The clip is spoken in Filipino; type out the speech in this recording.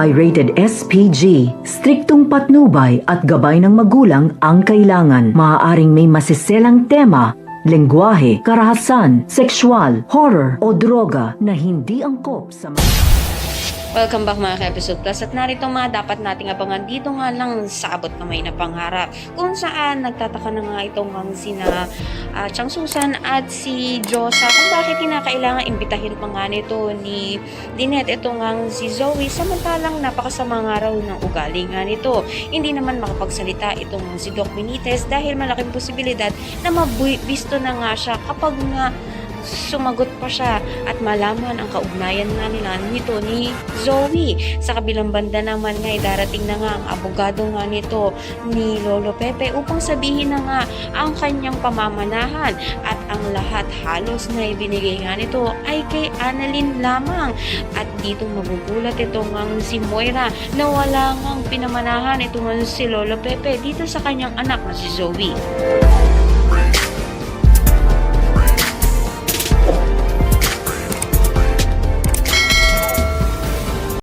ay rated SPG. Striktong patnubay at gabay ng magulang ang kailangan. Maaaring may masiselang tema, lengguwahe, karahasan, sexual, horror o droga na hindi angkop sa Welcome back mga ka-episode plus at narito mga dapat nating abangan dito nga lang sa abot kamay na pangarap kung saan nagtataka na nga itong sina Chang Susan at si Josa kung bakit kinakailangan imbitahin pa nga nito ni Lynette itong si Zoe samantalang napakasama nga raw ng ugali nga nito. Hindi naman makapagsalita itong si Doc Benitez dahil malaking posibilidad na mabisto na nga siya kapag nga sumagot pa siya at malaman ang kaugnayan nga nila nito ni Zoe. Sa kabilang banda naman nga darating na nga ang abogado nga nito ni Lolo Pepe upang sabihin na nga ang kanyang pamamanahan at ang lahat halos na ibinigay nga nito ay kay Annalyn lamang. At dito magugulat itong si Moira na wala ngang pinamanahan itong si Lolo Pepe dito sa kanyang anak na si Zoe.